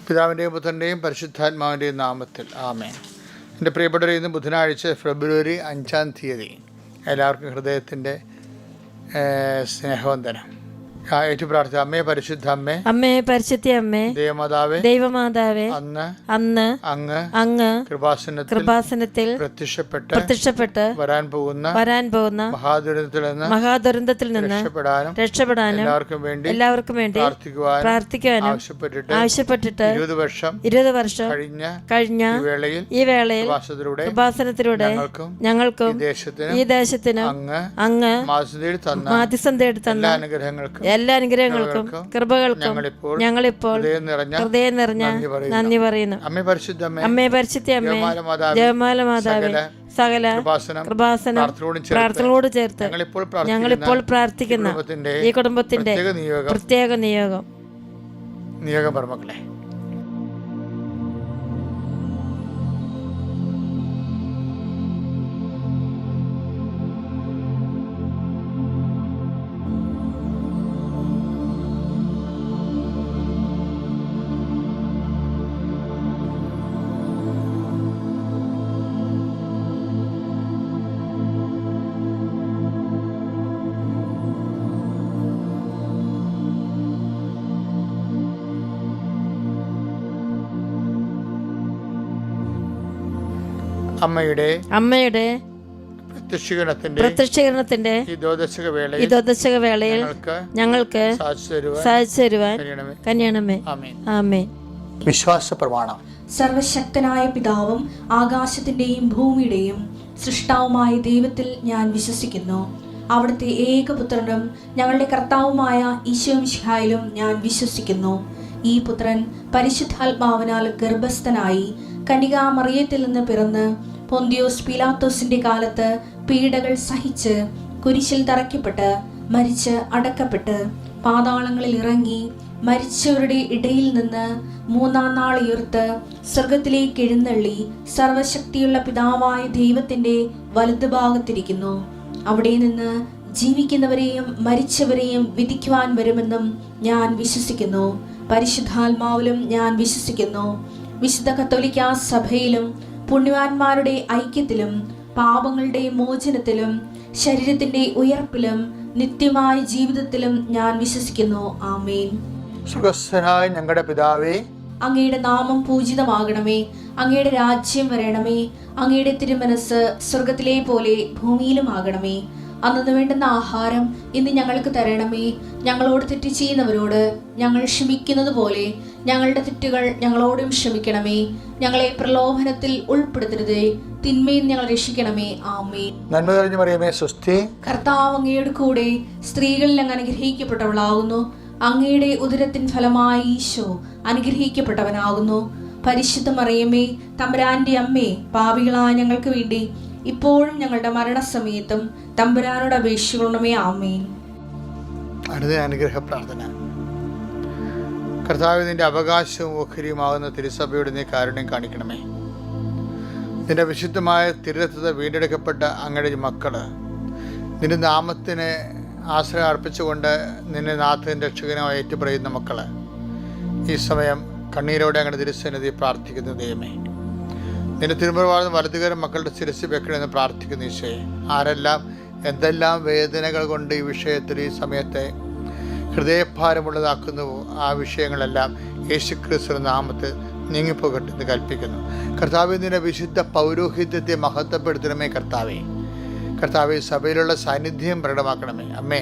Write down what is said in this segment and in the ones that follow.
പിതാവിൻ്റെയും പുത്രൻ്റെയും പരിശുദ്ധാത്മാവിൻ്റെയും നാമത്തിൽ ആമേൻ. എൻ്റെ പ്രിയപ്പെട്ടവരെ, ഇന്ന് ബുധനാഴ്ച ഫെബ്രുവരി 5 എല്ലാവർക്കും ഹൃദയത്തിൻ്റെ സ്നേഹവന്ദനം. ഏറ്റു പ്രാർത്ഥന. അമ്മേ പരിശുദ്ധ അമ്മേ, അമ്മേ പരിശുദ്ധ അമ്മേ, ദൈവമാതാവേ, അന്ന് അങ്ങ് കൃപാസനത്തിൽ പ്രത്യക്ഷപ്പെട്ട് വരാൻ പോകുന്ന മഹാദുരന്തത്തിൽ നിന്ന് രക്ഷപ്പെടാനും എല്ലാവർക്കും വേണ്ടി പ്രാർത്ഥിക്കുവാനും ആവശ്യപ്പെട്ടിട്ട് 20 വർഷം കഴിഞ്ഞ ഈ വേളയിൽ കൃപാസനത്തിലൂടെ ഞങ്ങൾക്കും ഈ ദേശത്തിനും അങ്ങ് മാധ്യസ്ഥതയോടെ തന്ന എല്ലാ അനുഗ്രഹങ്ങൾക്കും കൃപകൾക്കും ഞങ്ങളിപ്പോൾ ഹൃദയം നിറഞ്ഞ നന്ദി പറയുന്നു. അമ്മേ പരിശുദ്ധ അമ്മേ, ജപമാല മാതാവേ, സകല കൃപാസനം പ്രാർത്ഥനയോട് ചേർത്ത് ഞങ്ങളിപ്പോൾ പ്രാർത്ഥിക്കുന്ന ഈ കുടുംബത്തിന്റെ പ്രത്യേക നിയോഗം പറമക്കളെ. അമ്മയുടെ പ്രത്യക്ഷീകരണത്തിന്റെ ഈ ദോദശക വേളയിൽ ഞങ്ങൾക്ക് സാധിച്ചു തരുവാൻ കനിയണമേ. ആമേൻ. വിശ്വാസ പ്രമാണം. സർവശക്തനായ പിതാവും ആകാശത്തിന്റെയും ഭൂമിയുടെയും സൃഷ്ടാവുമായ ദൈവത്തിൽ ഞാൻ വിശ്വസിക്കുന്നു. അവിടുത്തെ ഏകപുത്രനും ഞങ്ങളുടെ കർത്താവുമായ ഈശോ മിശിഹായിലും ഞാൻ വിശ്വസിക്കുന്നു. ഈ പുത്രൻ പരിശുദ്ധാത്മാവിനാൽ ഗർഭസ്ഥനായി കന്യകാമറിയത്തിൽ നിന്ന് പിറന്ന് പൊന്തിയോസ് പീലാത്തോസിന്റെ കാലത്ത് പീഡകൾ സഹിച്ച് കുരിശിൽ തറയ്ക്കപ്പെട്ട് മരിച്ച് അടക്കപ്പെട്ട് പാതാളങ്ങളിൽ ഇറങ്ങി മരിച്ചവരുടെ ഇടയിൽ നിന്ന് 3-ാം നാൾ ഉയർത്ത് സ്വർഗത്തിലേക്ക് എഴുന്നള്ളി സർവശക്തിയുള്ള പിതാവായ ദൈവത്തിന്റെ വലതുഭാഗത്തിരിക്കുന്നു. അവിടെ നിന്ന് ജീവിക്കുന്നവരെയും മരിച്ചവരെയും വിധിക്കുവാൻ വരുമെന്നും ഞാൻ വിശ്വസിക്കുന്നു. പരിശുദ്ധാത്മാവിലും ഞാൻ വിശ്വസിക്കുന്നു. വിശുദ്ധ കത്തോലിക്കാ സഭയിലും പുണ്യവാന്മാരുടെ ഐക്യത്തിലും പാപങ്ങളുടെ മോചനത്തിലും ശരീരത്തിന്റെ ഉയർപ്പിലും നിത്യമായ ജീവിതത്തിലും ഞാൻ വിശ്വസിക്കുന്നു. ആമേൻ. സ്വർഗ്ഗസ്ഥനായ ഞങ്ങളുടെ പിതാവേ, അങ്ങയുടെ നാമം പൂജിതമാകണമേ. അങ്ങയുടെ രാജ്യം വരണമേ. അങ്ങയുടെ തിരുമനസ് സ്വർഗത്തിലെ പോലെ ഭൂമിയിലും ആകണമേ. അന്നു വേണ്ടുന്ന ആഹാരം ഇന്ന് ഞങ്ങൾക്ക് തരണമേ. ഞങ്ങളോട് തെറ്റ് ചെയ്യുന്നവരോട് ഞങ്ങൾ ക്ഷമിക്കുന്നത് പോലെ ഞങ്ങളുടെ തെറ്റുകൾ ഞങ്ങളോടും ക്ഷമിക്കണമേ. ഞങ്ങളെ പ്രലോഭനത്തിൽ ഉൾപ്പെടുത്തരുതേ, തിന്മയിൽ ഞങ്ങൾ രക്ഷിക്കണമേ. ആമേൻ. നന്മ നിറഞ്ഞ മറിയമേ, സ്വസ്തി. കർത്താവ് അങ്ങയുടെ കൂടെ സ്ത്രീകളിൽ അങ്ങ് അനുഗ്രഹിക്കപ്പെട്ടവളാകുന്നു. അങ്ങയുടെ ഉദരത്തിൻ ഫലമായി ഈശോ അനുഗ്രഹിക്കപ്പെട്ടവനാകുന്നു. പരിശുദ്ധ മറിയമേ, തമ്പുരാന്റെ അമ്മേ, പാപികളായ ഞങ്ങൾക്ക് വേണ്ടി ഇപ്പോഴും ഞങ്ങളുടെ മരണസമയത്തും തമ്പുരാനോട് അപേക്ഷിക്കണമേ. ആമേൻ. അനുഗ്രഹ പ്രാർത്ഥന. കർത്താവേ, നിന്റെ അവകാശവും ഓഹരിയുമാകുന്ന തിരുസഭയുടെ നീ കാരുണ്യം കാണിക്കണമേ. നിന്റെ വിശുദ്ധമായ തിരുരത്വത്തെ വീണ്ടെടുക്കപ്പെട്ട അങ്ങയുടെ മക്കള് നിന്റെ നാമത്തിന് ആശ്രയം അർപ്പിച്ചുകൊണ്ട് നിന്നെ നാഥൻ രക്ഷകനുമായി ഏറ്റുപറയുന്ന മക്കള് ഈ സമയം കണ്ണീരോടെ അങ്ങയുടെ തിരുസന്നിധി പ്രാർത്ഥിക്കുന്ന ദൈവമേ, നിന്റെ തിരുമുറവാർന്ന വലതുകരം മക്കളുടെ ശിരസ്സിൽ വെക്കണമെന്ന് പ്രാർത്ഥിക്കുന്ന ഈശോയെ, ആരെല്ലാം എന്തെല്ലാം വേദനകൾ കൊണ്ട് ഈ വിഷയത്തിൽ ഈ സമയത്തെ ഹൃദയഭാരമുള്ളതാക്കുന്നുവോ ആ വിഷയങ്ങളെല്ലാം യേശുക്രിസ്തു നാമത്തിൽ നീങ്ങിപ്പോകട്ടെന്ന് കൽപ്പിക്കുന്നു. കർത്താവേ, നിന്റെ വിശുദ്ധ പൗരോഹിത്യത്തെ മഹത്വപ്പെടുത്തണമേ. കർത്താവേ, സഭയിലുള്ള സാന്നിധ്യം പ്രകടമാക്കണമേ. അമ്മേ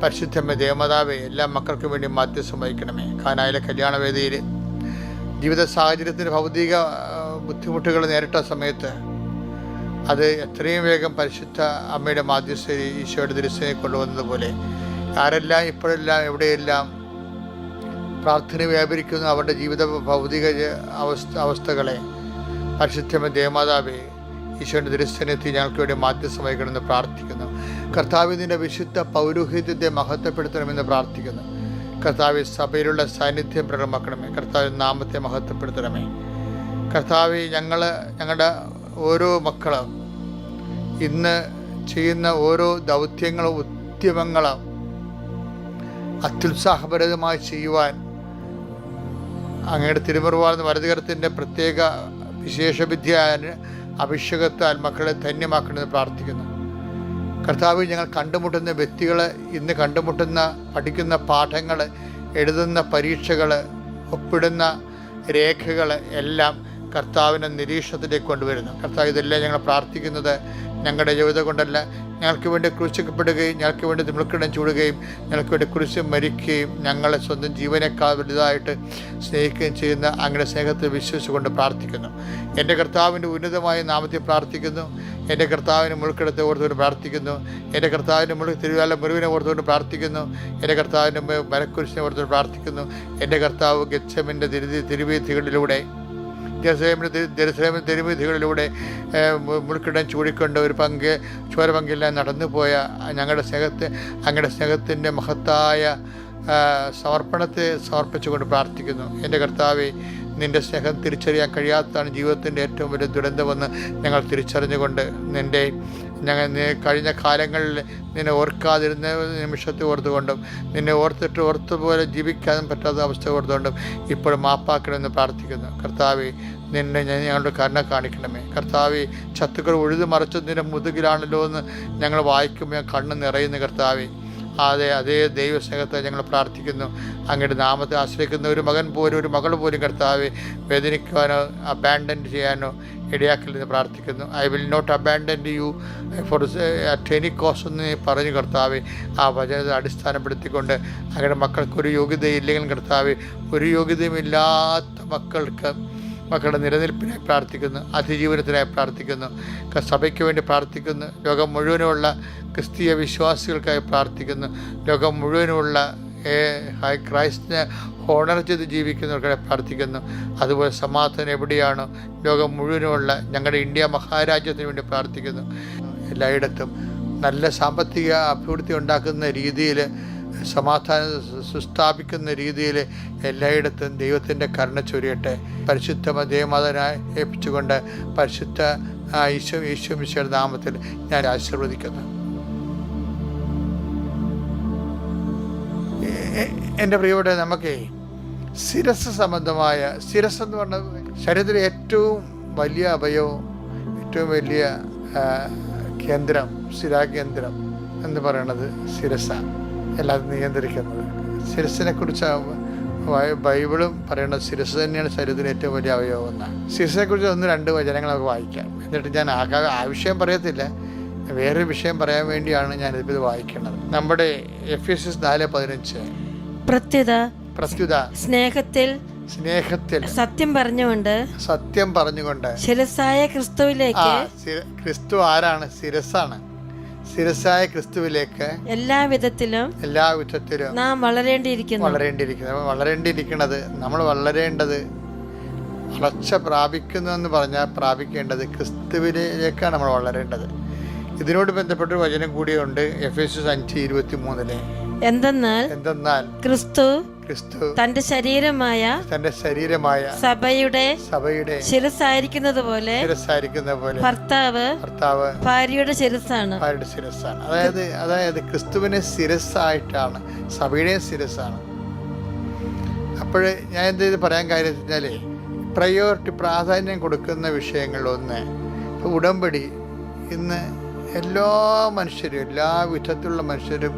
പരിശുദ്ധമ്മേ, ദേവമാതാവേ, എല്ലാ മക്കൾക്കും വേണ്ടി മാധ്യസ്ഥം വഹിക്കണമേ. കാനായിലെ കല്യാണവേദിയിൽ ജീവിത സാഹചര്യത്തിന് ഭൗതിക ബുദ്ധിമുട്ടുകൾ നേരിട്ട സമയത്ത് അത് എത്രയും വേഗം പരിശുദ്ധ അമ്മയുടെ മാധ്യസ്ഥ ഈശോയുടെ തിരുസേനയെ കൊണ്ടുവന്നത് പോലെ ആരെല്ലാം ഇപ്പോഴെല്ലാം എവിടെയെല്ലാം പ്രാർത്ഥന വ്യാപരിക്കുന്നു അവരുടെ ജീവിത ഭൗതിക അവസ്ഥകളെ പരിശുദ്ധമേ ദേവമാതാവേ, ഈശോയുടെ തിരുസന്നിധി ഞങ്ങൾക്ക് വേണ്ടി മാധ്യസ്ഥം വഹിക്കണമെന്ന് പ്രാർത്ഥിക്കുന്നു. കർത്താവേ, നിന്റെ വിശുദ്ധ പൗരോഹിത്യത്തെ മഹത്വപ്പെടുത്തണമെന്ന് പ്രാർത്ഥിക്കുന്നു. കർത്താവേ, സഭയിലുള്ള സാന്നിധ്യം പ്രകടമാക്കണമേ. കർത്താവേ, നാമത്തെ മഹത്വപ്പെടുത്തണമേ. കർത്താവേ, ഞങ്ങളുടെ ഓരോ മക്കളും ഇന്ന് ചെയ്യുന്ന ഓരോ ദൗത്യങ്ങളും ഉദ്യമങ്ങളും അത്യുത്സാഹപരമായി ചെയ്യുവാൻ അങ്ങയുടെ തിരുമുറിവാർന്ന വലതുകരത്തിൻ്റെ പ്രത്യേക വിശേഷവിദ്യ അഭിഷേകത്താൽ മക്കളെ ധന്യമാക്കണമെന്ന് പ്രാർത്ഥിക്കുന്നു. കർത്താവ്, ഞങ്ങൾ കണ്ടുമുട്ടുന്ന വ്യക്തികൾ, ഇന്ന് കണ്ടുമുട്ടുന്ന പഠിക്കുന്ന പാഠങ്ങൾ, എഴുതുന്ന പരീക്ഷകൾ, ഒപ്പിടുന്ന രേഖകൾ എല്ലാം കർത്താവിനെ നിരീക്ഷണത്തിലേക്ക് കൊണ്ടുവരുന്നു. കർത്താവ്, ഇതെല്ലാം ഞങ്ങൾ പ്രാർത്ഥിക്കുന്നത് ഞങ്ങളുടെ ജീവിതം കൊണ്ടല്ല, ഞങ്ങൾക്ക് വേണ്ടി ക്രൂശിക്കപ്പെടുകയും ഞങ്ങൾക്ക് വേണ്ടി മുൾക്കിടം ചൂടുകയും ഞങ്ങൾക്ക് വേണ്ടി കുരിശ് മരിക്കുകയും ഞങ്ങളെ സ്വന്തം ജീവനേക്കാൾ വലുതായിട്ട് സ്നേഹിക്കുകയും ചെയ്യുന്ന അങ്ങയുടെ സ്നേഹത്തെ വിശ്വസിച്ചുകൊണ്ട് പ്രാർത്ഥിക്കുന്നു. എൻ്റെ കർത്താവിൻ്റെ ഉന്നതമായ നാമത്തിൽ പ്രാർത്ഥിക്കുന്നു. എൻ്റെ കർത്താവിന് മുൾക്കിടത്തെ ഓർത്തുകൊണ്ട് പ്രാർത്ഥിക്കുന്നു. എൻ്റെ കർത്താവിൻ്റെ തിരുവാല മുറിവിനെ ഓർത്തുകൊണ്ട് പ്രാർത്ഥിക്കുന്നു. എൻ്റെ കർത്താവിൻ്റെ മരക്കുരിശിനെ ഓർത്തുകൊണ്ട് പ്രാർത്ഥിക്കുന്നു. എൻ്റെ കർത്താവ് ഗെത്സെമൻ്റെ തിരുവീഥികളിലൂടെ ജെറുസലേമിൻ്റെ തെരുവീഥികളിലൂടെ മുൾക്കിടം ചൂടിക്കൊണ്ട് ഒരു ചോരപങ്കില്ലാതെ നടന്നു പോയ അങ്ങയുടെ സ്നേഹത്തിൻ്റെ മഹത്തായ സമർപ്പണത്തെ സമർപ്പിച്ചുകൊണ്ട് പ്രാർത്ഥിക്കുന്നു. എൻ്റെ കർത്താവെ, നിൻ്റെ സ്നേഹം തിരിച്ചറിയാൻ കഴിയാത്തതാണ് ജീവിതത്തിൻ്റെ ഏറ്റവും വലിയ ദുരന്തമെന്ന് ഞങ്ങൾ തിരിച്ചറിഞ്ഞുകൊണ്ട് ഞങ്ങൾ കഴിഞ്ഞ കാലങ്ങളിൽ നിന്നെ ഓർക്കാതിരുന്ന നിമിഷത്തെ ഓർത്തുകൊണ്ടും നിന്നെ ഓർത്തുപോലെ ജീവിക്കാനും പറ്റാത്ത അവസ്ഥ ഓർത്തുകൊണ്ടും ഇപ്പോൾ മാപ്പാക്കണമെന്ന് പ്രാർത്ഥിക്കുന്നു. കർത്താവെ, നിന്നെ ഞങ്ങളുടെ കരുണ കാണിക്കണമേ. കർത്താവെ, ശത്രുക്കൾ ഉഴുതു മറിച്ചതിൻ്റെ മുതുകിലാണല്ലോ എന്ന് ഞങ്ങൾ വായിക്കുമ്പോൾ കണ്ണ് നിറയുന്ന കർത്താവെ, അതേ ദൈവസ്നേഹത്തെ ഞങ്ങൾ പ്രാർത്ഥിക്കുന്നു. അങ്ങയുടെ നാമത്തെ ആശ്രയിക്കുന്ന ഒരു മകൻ പോലും ഒരു മകൾ പോലും കർത്താവെ വേദനിക്കുവാനോ അബാൻഡൻ ചെയ്യാനോ ഇടയാക്കലെന്ന് പ്രാർത്ഥിക്കുന്നു. I will not abandon you for at any cost എന്ന് പറഞ്ഞു കർത്താവെ, ആ വചനത്തെ അടിസ്ഥാനപ്പെടുത്തിക്കൊണ്ട് അങ്ങയുടെ മക്കൾക്കൊരു യോഗ്യതയില്ലെങ്കിലും കർത്താവെ, ഒരു യോഗ്യതയുമില്ലാത്ത മക്കളുടെ നിലനിൽപ്പിനായി പ്രാർത്ഥിക്കുന്നു. അതിജീവനത്തിനായി പ്രാർത്ഥിക്കുന്നു. സഭയ്ക്ക് വേണ്ടി പ്രാർത്ഥിക്കുന്നു. ലോകം മുഴുവനുമുള്ള ക്രിസ്തീയ വിശ്വാസികൾക്കായി പ്രാർത്ഥിക്കുന്നു. ലോകം മുഴുവനുമുള്ള ക്രൈസ്റ്റിനെ ഹോണർ ചെയ്ത് ജീവിക്കുന്നവർക്കായി പ്രാർത്ഥിക്കുന്നു. അതുപോലെ സമാധാനം എവിടെയാണോ ലോകം മുഴുവനുമുള്ള ഞങ്ങളുടെ ഇന്ത്യ മഹാരാജ്യത്തിന് വേണ്ടി പ്രാർത്ഥിക്കുന്നു. എല്ലായിടത്തും നല്ല സാമ്പത്തിക അഭിവൃദ്ധി ഉണ്ടാക്കുന്ന രീതിയിൽ, സമാധാനം സുസ്ഥാപിക്കുന്ന രീതിയിൽ എല്ലായിടത്തും ദൈവത്തിൻ്റെ കരുണ ചൊരിയട്ടെ. പരിശുദ്ധ ദേവമാതാവിനായി ഏൽപ്പിച്ചുകൊണ്ട് പരിശുദ്ധ ഈശോ മിശിഹായുടെ നാമത്തിൽ ഞാൻ ആശീർവദിക്കുന്നു. എൻ്റെ പ്രിയപ്പെട്ട, നമുക്ക് ശിരസ് സംബന്ധമായ, ശിരസ് എന്ന് പറഞ്ഞത് ശരീരത്തിലെ ഏറ്റവും വലിയ അവയവം, ഏറ്റവും വലിയ കേന്ദ്രം, ശിരാകേന്ദ്രം എന്ന് പറയുന്നത് ശിരസ്സാണ്. എല്ലാം നിയന്ത്രിക്കുന്നത് ശിരസിനെ കുറിച്ച് ബൈബിളും പറയുന്നത് ശിരസ് തന്നെയാണ് ശരീരത്തിന് ഏറ്റവും വലിയ അവയവം എന്നാണ്. ശിരസിനെ കുറിച്ച് 1-2 വചനങ്ങൾ നമുക്ക് വായിക്കാം. എന്നിട്ട് ഞാൻ ആ വിഷയം പറയത്തില്ല, വേറൊരു വിഷയം പറയാൻ വേണ്ടിയാണ് ഞാനിത് വായിക്കുന്നത്. നമ്മുടെ എഫെസ്യസ് 4:15 പ്രത്യുത സ്നേഹത്തിൽ സത്യം പറഞ്ഞുകൊണ്ട് ശിരസ്സായ ക്രിസ്തുവിലേക്ക്. ക്രിസ്തു ആരാണ്? ശിരസ്സാണ്. ശിരസ്സായ ക്രിസ്തുവിലേക്ക് എല്ലാ വിധത്തിലും നാം വളരേണ്ടിയിരിക്കുന്നത് നമ്മൾ വളരേണ്ടത്, വളർച്ച പ്രാപിക്കുന്നു എന്ന് പറഞ്ഞാൽ പ്രാപിക്കേണ്ടത് ക്രിസ്തുവിലേക്കാണ് നമ്മൾ വളരേണ്ടത്. ഇതിനോട് ബന്ധപ്പെട്ടൊരു വചനം കൂടിയുണ്ട് എഫെസ്യസ് 5:23. എന്തെന്നാൽ ക്രിസ്തു തന്റെ ശരീരമായ സഭയുടെ ശിരസ്സായിരിക്കുന്നത് പോലെ ഭർത്താവ് ഭാര്യയുടെ ശിരസ്സാണ്. അതായത് ക്രിസ്തുവിനെ ശിരസ്സായിട്ടാണ്, സഭയുടെ ശിരസ്സാണ്. അപ്പോൾ ഞാൻ എന്ത് പറയാൻ കാര്യം വെച്ചാൽ, പ്രാധാന്യം കൊടുക്കുന്ന വിഷയങ്ങളിലൊന്ന് ഉടമ്പടി. ഇന്ന് എല്ലാ മനുഷ്യരും, എല്ലാ വിധത്തിലുള്ള മനുഷ്യരും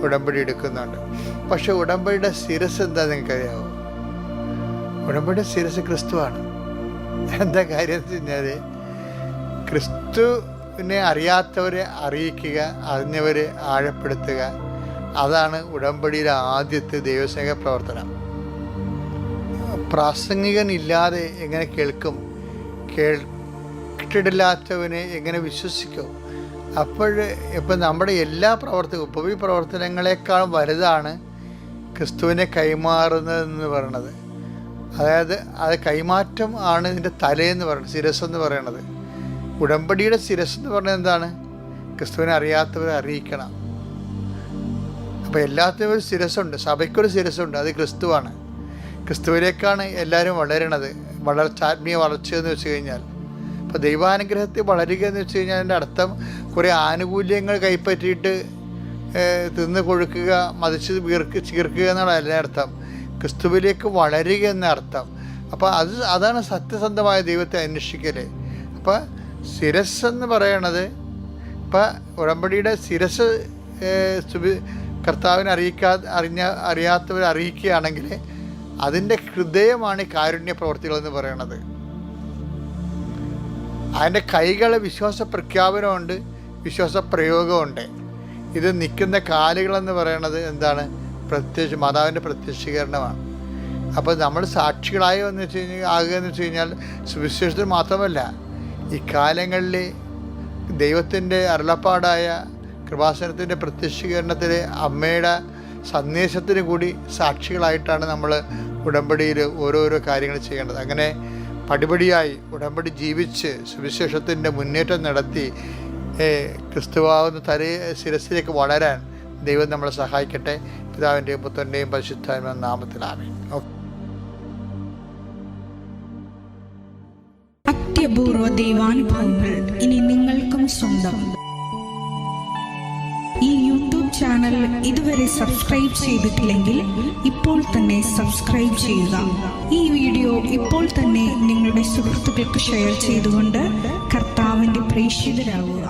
ഉടമ്പടി എടുക്കുന്നുണ്ട്. പക്ഷെ ഉടമ്പടിയുടെ ശിരസ് എന്താ നിങ്ങൾക്കറിയാമോ? ഉടമ്പടിയുടെ ശിരസ് ക്രിസ്തുവാണ്. എന്താ കാര്യം എന്ന് വെച്ചാൽ, ക്രിസ്തുവിനെ അറിയാത്തവരെ അറിയിക്കുക, അറിഞ്ഞവരെ ആഴപ്പെടുത്തുക, അതാണ് ഉടമ്പടിയുടെ ആദ്യത്തെ ദൈവസ്നേഹ പ്രവർത്തനം. പ്രാസംഗികനില്ലാതെ എങ്ങനെ കേൾക്കും? കേട്ടിട്ടില്ലാത്തവനെ എങ്ങനെ വിശ്വസിക്കും? അപ്പോൾ ഇപ്പം നമ്മുടെ എല്ലാ ഉപവിപ്രവർത്തനങ്ങളെക്കാളും വലുതാണ് ക്രിസ്തുവിനെ കൈമാറുന്നതെന്ന് പറയണത്. അതായത് അത് കൈമാറ്റം ആണ് ഇതിൻ്റെ തലയെന്ന് പറയുന്നത്, ശിരസ്സെന്ന് പറയണത്. ഉടമ്പടിയുടെ ശിരസ്സെന്ന് പറഞ്ഞത് എന്താണ്? ക്രിസ്തുവിനെ അറിയാത്തവരെ അറിയിക്കണം. അപ്പോൾ എല്ലാത്തിനും ഒരു ശിരസ്സുണ്ട്, സഭയ്ക്കൊരു ശിരസ്സുണ്ട്, അത് ക്രിസ്തുവാണ്. ക്രിസ്തുവിലേക്കാണ് എല്ലാവരും വളരണത്. ആത്മീയ വളർച്ചയെന്ന് വെച്ച് കഴിഞ്ഞാൽ, ഇപ്പോൾ ദൈവാനുഗ്രഹത്തിൽ വളരുക എന്ന് വെച്ച് കഴിഞ്ഞാൽ അതിൻ്റെ അർത്ഥം കുറേ ആനുകൂല്യങ്ങൾ കൈപ്പറ്റിയിട്ട് തിന്ന് കൊഴുക്കുക, മതിച്ച് ചീർക്കുക എന്നുള്ള അതിൻ്റെ അർത്ഥം. ക്രിസ്തുവിലേക്ക് വളരുക എന്ന അർത്ഥം. അപ്പോൾ അതാണ് സത്യസന്ധമായ ദൈവത്തെ അന്വേഷിക്കൽ. അപ്പോൾ ശിരസ്സെന്ന് പറയണത്, ഇപ്പം ഉടമ്പടിയുടെ ശിരസ് കർത്താവിനെ അറിയാത്തവരെ അറിയിക്കുകയാണെങ്കിൽ അതിൻ്റെ ഹൃദയമാണ് ഈ കാരുണ്യ പ്രവർത്തികളെന്ന് പറയണത്. അതിൻ്റെ കൈകളെ വിശ്വാസ പ്രഖ്യാപനമുണ്ട്, വിശ്വാസ പ്രയോഗമുണ്ട്. ഇത് നിൽക്കുന്ന കാലുകളെന്ന് പറയണത് എന്താണ്? പ്രത്യക്ഷ മാതാവിൻ്റെ പ്രത്യക്ഷീകരണമാണ്. അപ്പോൾ നമ്മൾ സാക്ഷികളായി ആകുക എന്ന് വെച്ച് കഴിഞ്ഞാൽ സുവിശേഷത്തിൽ മാത്രമല്ല, ഈ കാലങ്ങളിൽ ദൈവത്തിൻ്റെ അരുളപ്പാടായ കൃപാസനത്തിൻ്റെ പ്രത്യക്ഷീകരണത്തിൽ അമ്മയുടെ സന്ദേശത്തിന് കൂടി സാക്ഷികളായിട്ടാണ് നമ്മൾ ഉടമ്പടിയിൽ ഓരോരോ കാര്യങ്ങൾ ചെയ്യേണ്ടത്. അങ്ങനെ പടിപടിയായി ഉടമ്പടി ജീവിച്ച് സുവിശേഷത്തിൻ്റെ മുന്നേറ്റം നടത്തി ക്രിസ്തുവാകുന്ന ശിരസിലേക്ക് വളരാൻ ദൈവം നമ്മളെ സഹായിക്കട്ടെ. പിതാവിൻ്റെയും പുത്രൻ്റെയും പരിശുദ്ധാത്മാവിന്റെ നാമത്തിൽ ആമേൻ. അത്യപൂർവ ദൈവാനുഭവങ്ങൾ ഇനി നിങ്ങൾക്കും സ്വന്തം. ഈ യൂട്യൂബ് ചാനൽ ഇതുവരെ സബ്സ്ക്രൈബ് ചെയ്തിട്ടില്ലെങ്കിൽ ഇപ്പോൾ തന്നെ സബ്സ്ക്രൈബ് ചെയ്യുക. ഈ വീഡിയോ ഇപ്പോൾ തന്നെ നിങ്ങളുടെ സുഹൃത്തുക്കൾക്ക് ഷെയർ ചെയ്തുകൊണ്ട് കർത്താവിൻ്റെ പ്രേക്ഷിതരാകുക.